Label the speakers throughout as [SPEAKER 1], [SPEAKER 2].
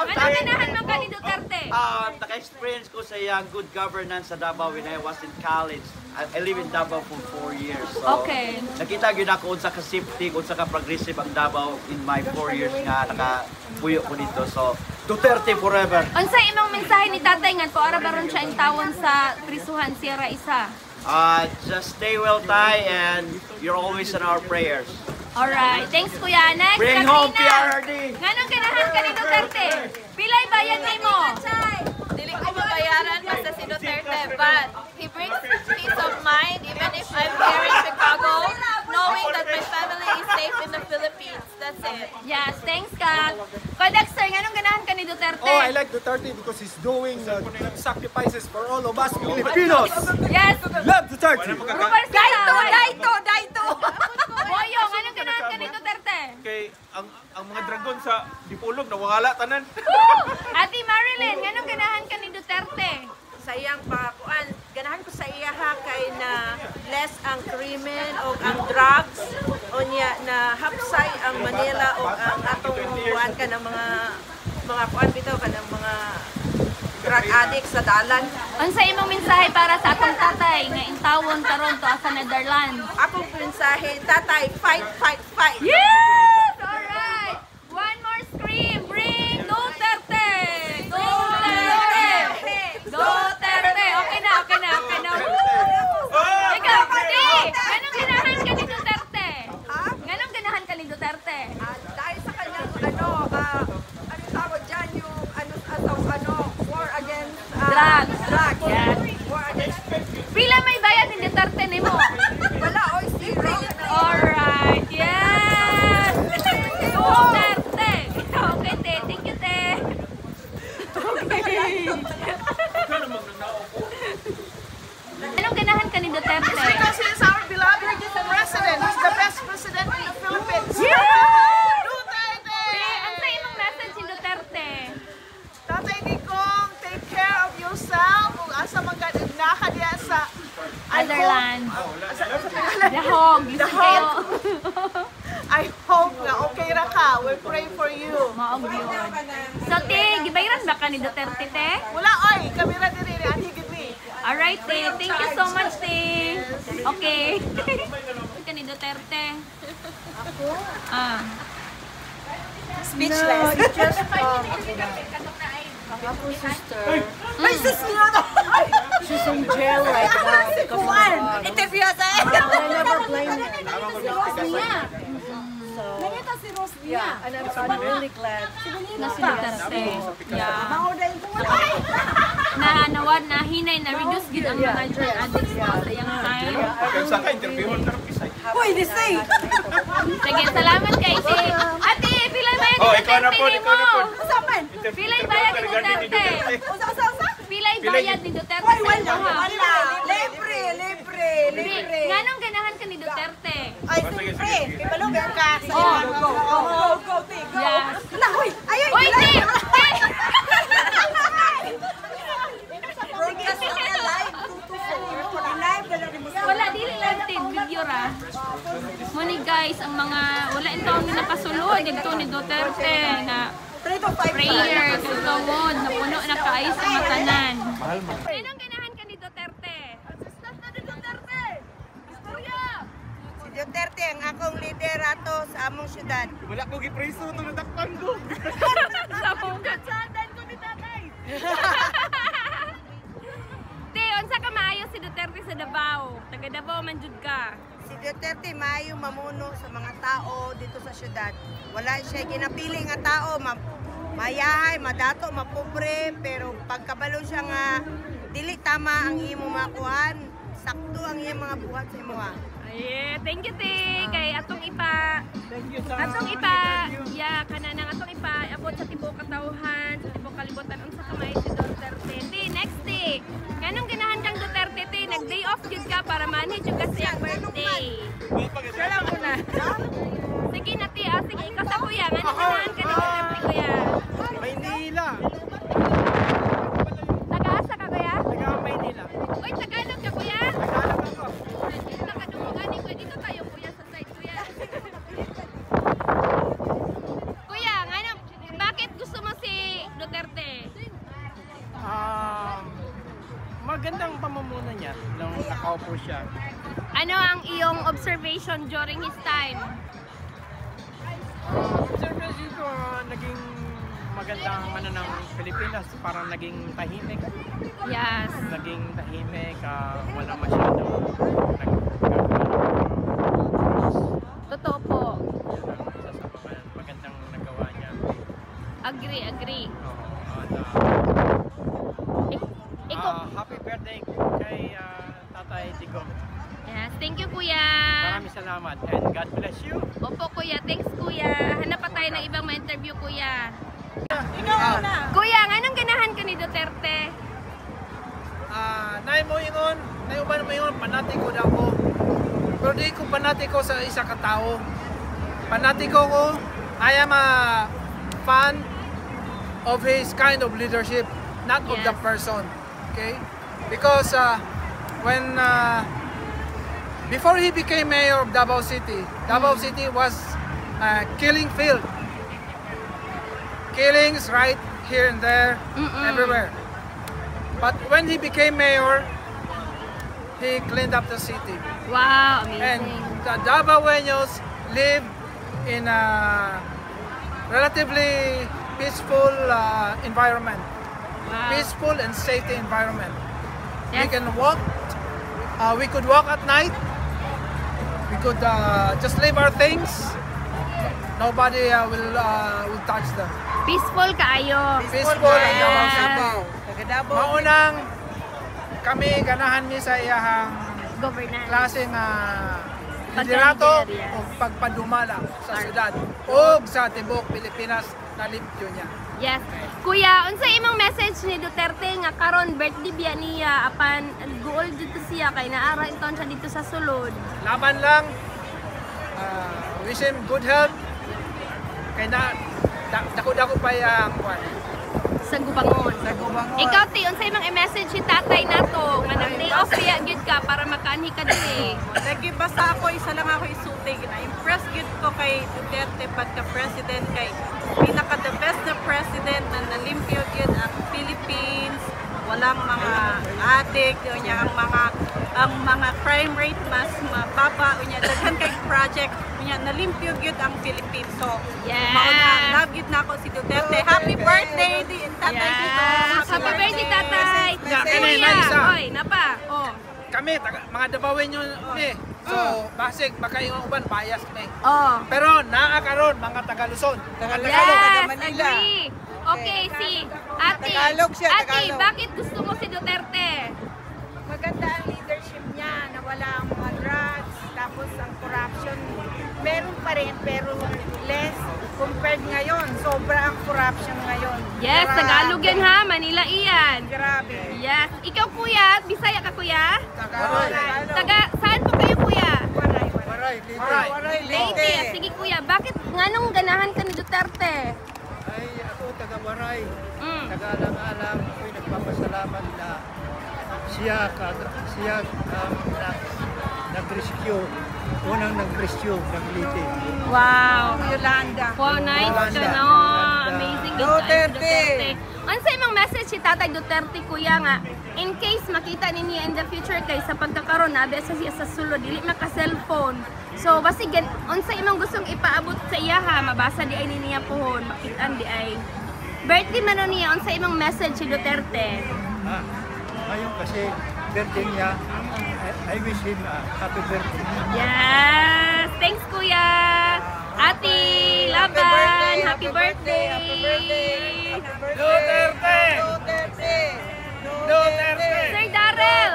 [SPEAKER 1] Ano ganahan mo ka ni Duterte?
[SPEAKER 2] Naka-experience ko sa iyang good governance sa Davao when I was in college. I live in Davao for 4 years. So,
[SPEAKER 1] Okay.
[SPEAKER 2] nakita gyud ako unsa ka safety, unsa ka progressive ang Davao in my 4 years nga nakapuyo ko dito. So, Duterte forever.
[SPEAKER 1] Unsa imong mensahe ni tatay nga para baron siya ang tawon sa prisuhan Sierra Isa?
[SPEAKER 2] Just stay well, Tay, and you're always in our prayers.
[SPEAKER 1] Alright, thanks kuya. Next,
[SPEAKER 2] Bring
[SPEAKER 1] Katrina.
[SPEAKER 2] home PRRD!
[SPEAKER 1] Nganong ganahan ka ni Duterte? Pilay bayan nimo?
[SPEAKER 3] Dili ko mabayaran basta si Duterte, but he brings peace of mind even if I'm here in Chicago, knowing that my family is safe in the Philippines. That's it.
[SPEAKER 1] Yes, thanks ka. Dexter, nganong ganahan ka ni Duterte?
[SPEAKER 4] Oh, I like Duterte because he's doing sacrifices for all of us Filipinos.
[SPEAKER 1] Yes.
[SPEAKER 4] Love Duterte.
[SPEAKER 1] Rupar Daito. Boyo, nganong ganahan ka ni Duterte?
[SPEAKER 5] Kay ang mga dragon sa Dipolog nawala tanan.
[SPEAKER 1] Ate Marilyn, nganong ganahan ka ni Duterte?
[SPEAKER 6] Sa iyang pakuan, ganahan ko sa iya ha kay na less ang krimen o ang drugs o niya na hapsay ang Manila o ang atong kuan ka ng mga kuan bitaw ka ng mga drug addict sa dalan.
[SPEAKER 1] Unsa imong mensahe para sa atong tatay nga intawon karon to sa Netherlands?
[SPEAKER 6] Akong mensahe, tatay, fight, fight, fight.
[SPEAKER 1] Yes! Alright! One more scream! Bring Duterte! Duterte! Duterte! Okay na. Woo! Ikaw, Pati! Ganong ganahan ka ni Duterte? Ganong ganahan ka ni Duterte?
[SPEAKER 6] Dahil sa kanyang ano tawag dyan yung war against
[SPEAKER 1] Drugs.
[SPEAKER 6] Yes. War against
[SPEAKER 1] Pila may bayad ni Duterte nimo?
[SPEAKER 6] wala oy zero.
[SPEAKER 1] Alright! Yes! Duterte! Okay, te. Thank you, te. Okay. Anong ganahan ka ni Duterte?
[SPEAKER 6] Because he is our beloved president. He's the best president in the Philippines. Duterte!
[SPEAKER 1] Ang sa imong message si Duterte?
[SPEAKER 6] Tatay Digong, take care of yourself. Kung asa magkadagnahan diya sa
[SPEAKER 1] Otherland. Dahog. Listen kayo.
[SPEAKER 6] I hope na okay ra ka. We pray for you.
[SPEAKER 1] Maog yun. So, te, gibayran ba ka ni Duterte, te?
[SPEAKER 6] Wala oy, kamera diri ni Ani Gidmi.
[SPEAKER 1] Alright, te. Thank you so much, te. Okay. Ka ni Duterte. Ako?
[SPEAKER 6] Speechless.
[SPEAKER 1] No, just ako, sister.
[SPEAKER 6] My sister!
[SPEAKER 7] She's in jail right now because of
[SPEAKER 6] Interview sa
[SPEAKER 7] I never blame him. Yeah, and I'm really glad.
[SPEAKER 1] Na si Duterte. Yeah. Na hinay na reduce gid ang mga drug addicts sa iyang time.
[SPEAKER 5] Sa ka interview mo karon kisay.
[SPEAKER 6] Uy, this thing!
[SPEAKER 1] Sige, salamat kay te. Ate, pilay bayad ni
[SPEAKER 5] Ikaw na
[SPEAKER 1] Duterte
[SPEAKER 5] po.
[SPEAKER 1] nimo.
[SPEAKER 6] Usapan!
[SPEAKER 1] Pilay bayad ni Duterte.
[SPEAKER 6] Usa!
[SPEAKER 1] Pilay bayad ni Duterte.
[SPEAKER 6] Wala! Libre!
[SPEAKER 1] Nganong ganahan ka ni Duterte?
[SPEAKER 6] Ay, libre! Ibalong ka!
[SPEAKER 1] Oh,
[SPEAKER 6] Go!
[SPEAKER 1] yes.
[SPEAKER 6] Uy! Ayun!
[SPEAKER 1] Uy, te!
[SPEAKER 6] Broadcast na live! 224. Live na lang
[SPEAKER 1] Wala, dili lang tin, video ra. Muni guys, ang mga, wala yung taon nila pasulod, dito ni Duterte, na prayer, kagawod, na puno na kaayos sa matanan. Anong ganahan ka ni Duterte? Assistant na ni Duterte! Istorya!
[SPEAKER 6] Si Duterte ang akong leader ato sa among syudad.
[SPEAKER 5] Wala ko gipreso to natakpan ko.
[SPEAKER 1] Sa mungkat sandan ko ni tatay! Te, unsa ka maayo si Duterte sa Davao? Taga Davao man jud ka.
[SPEAKER 6] Si Duterte maayo mamuno sa mga tao dito sa syudad. Wala siya ginapili nga tao, mayahay, madato, mapobre, pero pagkabalo siya nga dili tama ang imo makuan, sakto ang iyang mga buhat sa imo.
[SPEAKER 1] Yeah, thank you, te. Kay atong ipa. Atong ipa. Yeah, kananang atong ipa. Abot sa tibok katawhan, sa tibok kalibutan unsa ka may si Duterte. Te, next day. Kanang ganahan kang Duterte, te, nag-day off jud ka para manage jud ka sa iyang birthday. Kala ko na. Sige na, te. Sige, ikaw sa kuya. Anong ganahan ka ni Duterte, kuya?
[SPEAKER 4] Maynila.
[SPEAKER 1] Taga-asa ka, kuya?
[SPEAKER 4] Taga-Maynila.
[SPEAKER 1] Uy, Tagalog ka, kuya?
[SPEAKER 4] Tagalog ako.
[SPEAKER 1] Nakadunguganin ko. Dito tayo, kuya, sa side, kuya. Kuya, bakit gusto mo si
[SPEAKER 8] Magandang pamumuno niya nung nakaupo siya.
[SPEAKER 1] Ano ang iyong observation during his time?
[SPEAKER 8] Observation ko, naging magandang ano ng Pilipinas, parang naging tahimik.
[SPEAKER 1] Yes.
[SPEAKER 8] Naging tahimik, wala masyadong
[SPEAKER 1] Totoo po.
[SPEAKER 8] isa sa mga magandang nagawa niya.
[SPEAKER 1] Agree.
[SPEAKER 8] Happy birthday kay Tatay Digong.
[SPEAKER 1] Yes, thank you kuya.
[SPEAKER 8] Maraming salamat and God bless you.
[SPEAKER 1] Opo kuya, thanks kuya. Hanap pa tayo ng ibang ma-interview kuya.
[SPEAKER 6] Ikaw na.
[SPEAKER 1] Kuya, anong ganahan ka ni Duterte?
[SPEAKER 4] Nay mo ingon, nay uban mo ingon, panatiko daw ko. Pero di ko panatiko sa isa ka tao. Panatiko ko, I am a fan of his kind of leadership, not of the
[SPEAKER 1] Yes.
[SPEAKER 4] person. Okay? Because when before he became mayor of Davao City was killing field. Killings right here and there, everywhere. But when he became mayor, he cleaned up the city.
[SPEAKER 1] Wow,
[SPEAKER 4] And
[SPEAKER 1] amazing.
[SPEAKER 4] the Davaoeños live in a relatively peaceful environment.
[SPEAKER 1] Wow.
[SPEAKER 4] Peaceful and safety environment.
[SPEAKER 1] Yes.
[SPEAKER 4] We can walk. We could walk at night. We could just leave our things. Nobody will touch them.
[SPEAKER 1] Peaceful kaayo.
[SPEAKER 4] Peaceful and
[SPEAKER 1] Yes.
[SPEAKER 4] maunang kami ganahan mi sa iyahang
[SPEAKER 1] Governance.
[SPEAKER 4] klaseng liderato
[SPEAKER 1] Pagka-leader, yes.
[SPEAKER 4] o pagpadumala sa syudad o sa tibok Pilipinas na limpyo niya.
[SPEAKER 1] Yes. Kuya, unsa imong message ni Duterte nga karon birthday biya niya apan goal dito siya kay naara inton siya dito sa sulod.
[SPEAKER 4] Laban lang. Wish him good health. Kay na dako-dako pa yang kwan.
[SPEAKER 1] Sa gubangon. Ikaw ti unsa imong i-message si tatay nato nga nag-day off biya gyud ka para makaanhi ka diri.
[SPEAKER 6] Lagi basta ako, isa lang ako isuti. Na-impress gid ko kay Duterte pagka-president kay pinaka-the best na president na nalimpyo gid ang Philippines. Walang mga addict, unya ang mga crime rate mas mababa, unya daghan kay project, unya nalimpyo gid ang Philippines. So,
[SPEAKER 1] Yes.
[SPEAKER 6] love gid na ako si Duterte. Happy birthday, Tatay Dito.
[SPEAKER 1] Yes. Happy birthday tatay.
[SPEAKER 4] Yeah, kini,
[SPEAKER 1] Kuya,
[SPEAKER 4] Naisa.
[SPEAKER 1] oy, napa. Oh.
[SPEAKER 4] Kami mga Davaoeño ni. So basig makaingon uban bias mi.
[SPEAKER 1] Oh.
[SPEAKER 4] Pero naa karon mga taga Luzon.
[SPEAKER 1] Yes, agree. Okay, si Ate.
[SPEAKER 7] Tagalog siya,
[SPEAKER 1] Ate,
[SPEAKER 7] Tagalog.
[SPEAKER 1] bakit gusto mo si Duterte?
[SPEAKER 7] Maganda ang leadership niya na wala ang mga drugs, tapos ang corruption. Meron pa rin pero less compared ngayon. Sobra ang corruption ngayon.
[SPEAKER 1] Yes,
[SPEAKER 7] Grabe.
[SPEAKER 1] Tagalog yan ha, Manila iyan.
[SPEAKER 7] Grabe.
[SPEAKER 1] Yes. Ikaw kuya, Bisaya ka kuya?
[SPEAKER 7] Taga
[SPEAKER 1] Saan po kayo kuya?
[SPEAKER 7] Waray.
[SPEAKER 4] Waray.
[SPEAKER 1] Leyte. Sige kuya, bakit nganong ganahan ka ni Duterte?
[SPEAKER 9] Ay, ako taga Waray.
[SPEAKER 1] Mm.
[SPEAKER 9] Taga-alang-alang ako'y nagpapasalamat na siya nag-rescue. Unang nag-rescue ng Leyte.
[SPEAKER 1] Wow.
[SPEAKER 7] Yolanda.
[SPEAKER 1] Wow, nice ka
[SPEAKER 9] Yolanda.
[SPEAKER 1] no. Amazing yun, Duterte. Ano sa imong message si Tatay Duterte kuya nga in case makita ninyo in the future kay sa pagkakaroon nabi sa siya sa sulod dili maka cellphone. So basig unsa imong gustong ipaabot sa iya ha mabasa di ay niya pohon makitaan di ay birthday man no niya unsa imong message si Duterte.
[SPEAKER 9] Ngayon kasi birthday niya, I wish him happy birthday.
[SPEAKER 1] Yes, thanks kuya. Ate Laban, happy birthday.
[SPEAKER 4] Duterte! Duterte!
[SPEAKER 1] Sir Darrell.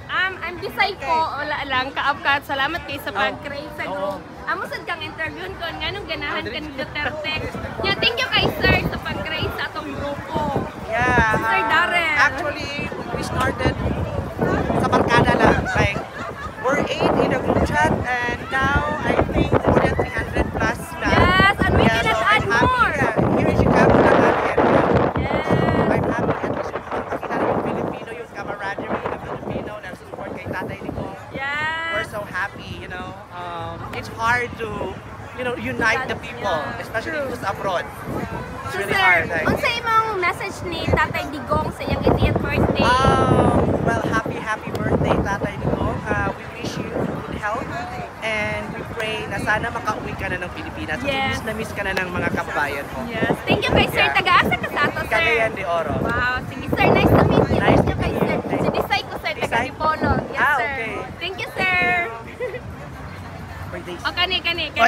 [SPEAKER 1] I'm Bisay ko, wala lang, kaapkat. Salamat kayo sa pag-create sa group. Amo sad kang interview ko, nganong ganahan ka ni Duterte. Yeah, thank you kay Sir sa pag-create sa atong grupo.
[SPEAKER 10] Yeah.
[SPEAKER 1] Sir Darrell.
[SPEAKER 10] Actually, we started sa barkada lang. Like, we're 8 in a group chat and now I think more than 300 plus na.
[SPEAKER 1] Yes, and we
[SPEAKER 10] Yeah,
[SPEAKER 1] cannot
[SPEAKER 10] so
[SPEAKER 1] add
[SPEAKER 10] I'm happy,
[SPEAKER 1] more.
[SPEAKER 10] Here in Chicago na area.
[SPEAKER 1] Yes.
[SPEAKER 10] I'm happy at least makita ng Filipino yung camaraderie ng Filipino na support kay Tatay Nico.
[SPEAKER 1] Yes.
[SPEAKER 10] We're so happy, you know. It's hard to, unite the people, especially who's abroad. It's really hard. Like,
[SPEAKER 1] Unsa imong message ni Tatay Digong sa iyang 80th birthday?
[SPEAKER 10] Well, happy birthday, Tatay Digong. We wish you good health and we pray na sana makauwi ka na ng Pilipinas.
[SPEAKER 1] Yes.
[SPEAKER 10] Na-miss ka na ng mga kabayan mo.
[SPEAKER 1] Yes. Thank you kay Sir.
[SPEAKER 10] Yeah.
[SPEAKER 1] Taga-asa ka sa ato, Sir.
[SPEAKER 10] Cagayan de Oro.
[SPEAKER 1] Wow. Sige, Sir. Nice to meet you.
[SPEAKER 10] Nice
[SPEAKER 1] Thank you
[SPEAKER 10] to
[SPEAKER 1] kay
[SPEAKER 10] meet
[SPEAKER 1] Sir.
[SPEAKER 10] you.
[SPEAKER 1] Si Disay ko, Sir.
[SPEAKER 10] Disay?
[SPEAKER 1] Taga-Dipolo. Yes,
[SPEAKER 10] Ah,
[SPEAKER 1] Sir.
[SPEAKER 10] okay.
[SPEAKER 1] Thank you, Sir.
[SPEAKER 10] Birthday.
[SPEAKER 1] O, kani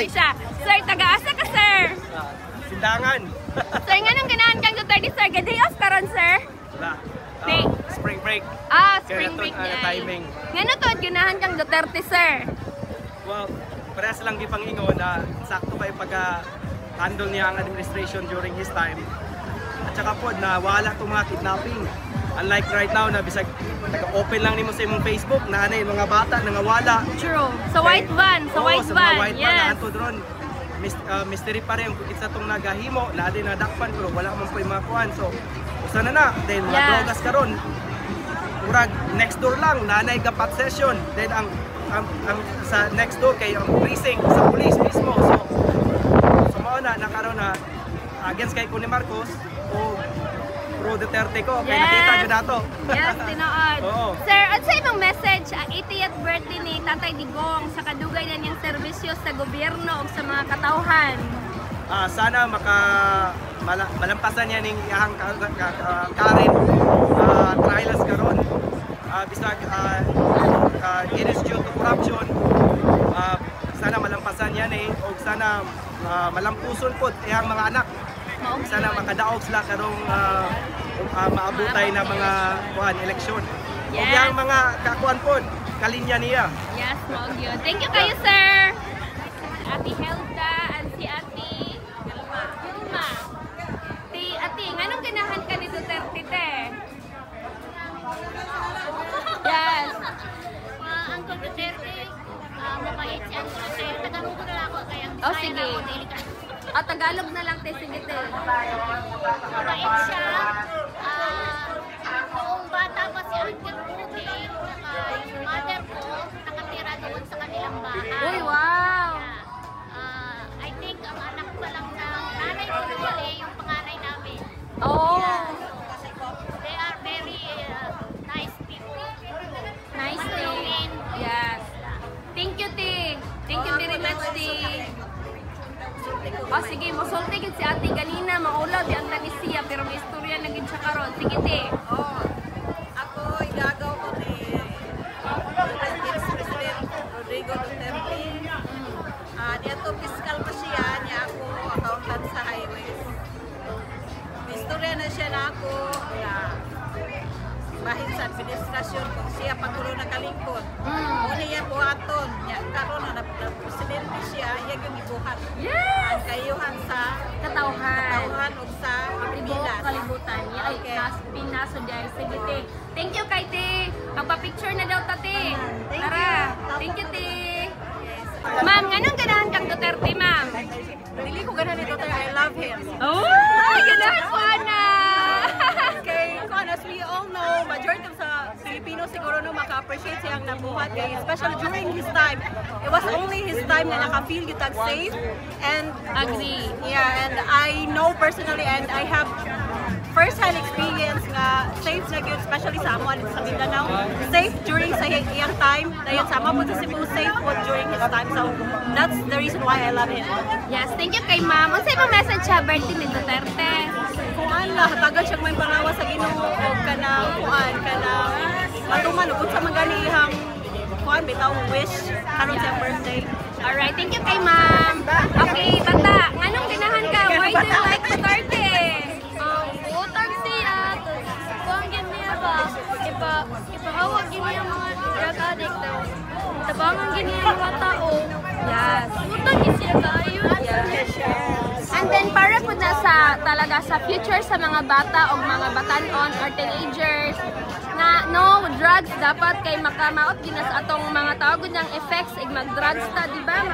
[SPEAKER 1] siya. Sir, taga-asa ka, Sir.
[SPEAKER 5] Sindangan.
[SPEAKER 1] Sir, nga nang ganahan kang Duterte, Sir. Gaday off ka ron, Sir.
[SPEAKER 5] Wala.
[SPEAKER 1] Day.
[SPEAKER 5] Spring break.
[SPEAKER 1] Spring
[SPEAKER 5] Kaya
[SPEAKER 1] break
[SPEAKER 5] naton,
[SPEAKER 1] niya.
[SPEAKER 5] timing.
[SPEAKER 1] Nga na to, ganahan kang Duterte, Sir.
[SPEAKER 5] Well, parehas lang gipangingon na sakto kay pagka-handle niya ang administration during his time. At saka po, na wala itong mga kidnapping. Unlike right now, na bisag nag-open lang nimo sa imong Facebook, na yung mga bata nangawala.
[SPEAKER 1] True. Sa white van. Sa white
[SPEAKER 5] sa
[SPEAKER 1] van.
[SPEAKER 5] mga white van,
[SPEAKER 1] Yes.
[SPEAKER 5] naanto doon. Mystery pa rin kung isa itong nagahimo, na din nadakpan, pero wala man po yung mga kuhan. So, usa na. Then, mga
[SPEAKER 1] Yes.
[SPEAKER 5] drogas karon. Murag, next door lang, nanay kapat session. Then, ang sa next door kay ang precinct sa police mismo. So mao na nakaroon na against kay Kuya Marcos o pro Duterte ko. Kaya nakita nyo dato.
[SPEAKER 1] Yes, tinood.
[SPEAKER 5] Oo.
[SPEAKER 1] Sir, at sa ibang message, ang 80th birthday ni Tatay Digong sa kadugay na niyang serbisyo sa gobyerno o sa mga katauhan.
[SPEAKER 5] Sana malampasan niya ning iyang karin trials karon. Bisag it is due to corruption. Sana malampasan yan o sana malampuson po iyang mga anak. Sana makadaog sila karong maabutay na mga eleksyon.
[SPEAKER 1] Yes.
[SPEAKER 5] O yung mga kakuan po, kalinya niya.
[SPEAKER 1] Yes, mao gyud. Thank you kayo, sir. Ate Helda and si Ate Vilma. Ate, nganong ganahan ka ni Duterte, te? Yes.
[SPEAKER 11] Uncle Duterte, mabait si Uncle Duterte. Tagalog ko na lang ako. Kaya
[SPEAKER 1] Oh, sige. Tagalog na lang, te. Sige, te.
[SPEAKER 11] Mabait siya. Noong bata pa si Uncle Rudy, yung mother ko, nakatira doon sa kanilang bahay.
[SPEAKER 1] Uy, wow!
[SPEAKER 11] I think ang anak pa lang ng nanay ko nawali, yung panganay namin.
[SPEAKER 1] Oh!
[SPEAKER 11] They are very nice people.
[SPEAKER 1] Nice, te. Yes. Thank you, te. Thank you very much, te. Oh, sige, masulti gid si ate ganina, maulaw di ang tanisiya, pero may istorya na gid siya karon. Sige, te.
[SPEAKER 6] Ako, igagaw ko ni President Rodrigo Duterte. Dito fiscal pa siya, niya ako accountant sa highways. May istorya na siya na ako na bahin sa administrasyon kung siya Pangulo na kalingkod. Muna niya buhaton. Karon na presidente siya, yan yung ibuhat.
[SPEAKER 1] Yes!
[SPEAKER 6] Ang kayuhan sa
[SPEAKER 1] Katauhan
[SPEAKER 6] o sa
[SPEAKER 1] Tibuok
[SPEAKER 6] Pilipinas.
[SPEAKER 1] kalibutan. Ay,
[SPEAKER 6] Okay.
[SPEAKER 1] Pinaso dahil. Sige, te. Thank you kay te. Magpa-picture na daw ta, te. Tara. Thank you, te. Ma'am, nganong ganahan kang Duterte, ma'am?
[SPEAKER 6] Dili ko ganahan ni Duterte, I love him.
[SPEAKER 1] Oh, ganahan ko, Ana.
[SPEAKER 6] Kay as we all know, majority sa Filipino siguro no maka-appreciate siyang nabuhat kay especially during his time. It was only his time na naka-feel you tag safe and
[SPEAKER 1] Agree.
[SPEAKER 6] yeah, and I know personally and I have first-hand experience nga safe na yun, especially sa amo sa Mindanao. Safe during sa iyang time. Dayon sama po sa Cebu, safe po during his time. So that's the reason why I love him.
[SPEAKER 1] Yes, thank you kay ma'am. Ang sa'yo message sa birthday ni Duterte?
[SPEAKER 6] Kuan lah, tagal siya may pangawa sa Ginoo o kanang kuan, kanang matuman ug sa mga ihang kuan bitaw wish karon sa birthday.
[SPEAKER 1] Alright, thank you kay ma'am. Okay, bata, nganong ganahan ka? Why do you like Duterte?
[SPEAKER 11] Utang siya, kuwang niya ba? Ipahawag niya mga drug addict daw. Tabangan niya mga tao.
[SPEAKER 1] Yes.
[SPEAKER 11] Utang siya kayo.
[SPEAKER 1] And then para po na sa talaga sa future sa mga bata o mga batanon or teenagers na no drugs dapat kay makamaot din sa atong mga tao gud ng effects ig mag-drugs ta, di ba?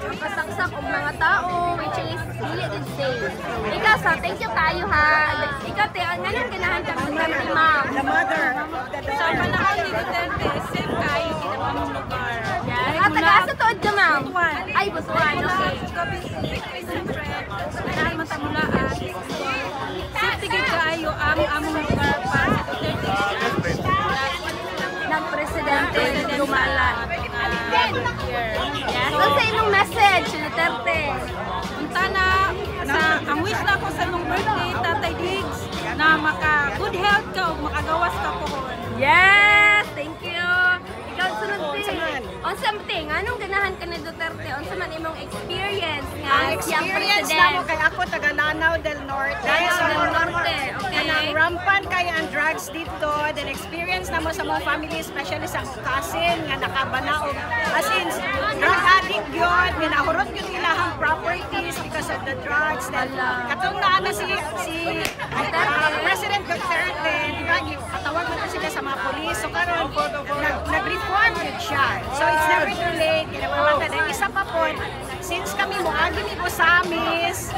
[SPEAKER 1] Makasaksak og mga tao which is dili gid safe. Ikaw sa thank you kayo ha. Ikaw te nganong ganahan ka Duterte, ma'am?
[SPEAKER 6] The mother. Sa panahon ni Duterte, safe kayo kinamang lugar.
[SPEAKER 1] Yes. Taga-asa tuod ka, ma'am? Ay, Butuan. Okay.
[SPEAKER 6] Safety gid kayo among lugar pa
[SPEAKER 1] Nag-presidente
[SPEAKER 6] lumala.
[SPEAKER 1] Yes. So sa imong message, Duterte?
[SPEAKER 6] Punta na, ang wish na ko sa imong birthday, Tatay Diggs, na maka-good health ka o makagawas ka po.
[SPEAKER 1] Yes! Thank you! Ikaw sunod din. On something, anong ganahan ka ni Duterte? On sa man imong experience nga
[SPEAKER 7] Ang experience na mo kay ako taga Lanao del Norte.
[SPEAKER 1] Lanao del Norte, okay.
[SPEAKER 7] Kanang rampant kay ang drugs dito. Then experience na mo sa mga family, especially sa akong cousin nga nakabanaog. As in, drug addict yun. Ginahurot yun ilahang properties because of the drugs. Then katong na si President Duterte, di ba, katawag mo sila sa mga polis. So karon nag-reform yun siya. So it's never too late. Kinapamata na isa pa po, since kami muagi ni Bosamis,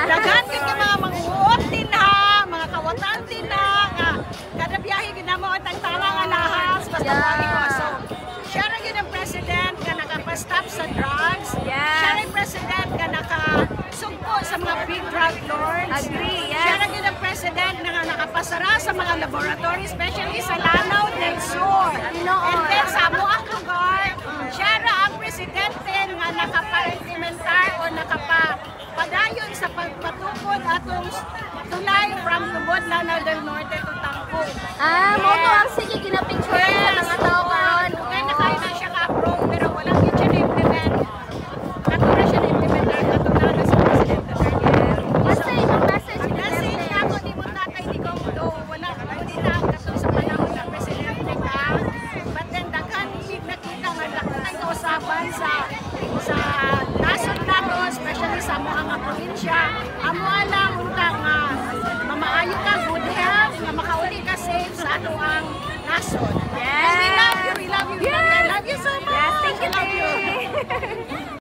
[SPEAKER 7] daghan yun yung mga manguot din ha, mga kawatan din ha, nga kada biyahe ginamo at ang tala nga lahas, basta muagi ko. So, siya rin yun ang president nga nakapastop sa drugs. Siya rin president nga nakasugpo sa mga big drug lords.
[SPEAKER 1] Agree, yes.
[SPEAKER 7] Siya rin yun ang president na nakapasara sa mga laboratory, especially sa Lanao del Sur. And then sa Amuang lugar, siya rin ang presidente nga nakapa-implementar o nakapadayon sa pagpatukod atong tulay from Lubod, Lanao del Norte to Tangko.
[SPEAKER 1] Mo to ang sige ginapicture sa mga tao karon.
[SPEAKER 7] Okay, nakaya na siya ka-approve pero walang yun siya na-implement. Kato na siya na-implementar, kato na si President Duterte.
[SPEAKER 1] Basta imong message ni
[SPEAKER 7] Message
[SPEAKER 1] Duterte.
[SPEAKER 7] na ako ni mo tatay di ko do wala ko din na kato sa panahon na presidente ka. But then daghan nakita nga daghan kausaban sa nasod nato, especially sa mga probinsya. Amo alam unta nga mamaayo ka, good health, nga makauli ka safe sa ato ang nasod.
[SPEAKER 1] Yes.
[SPEAKER 7] And we love you, we love you.
[SPEAKER 1] Yes.
[SPEAKER 7] I love you so much.
[SPEAKER 1] Yes, thank you.
[SPEAKER 7] I love you.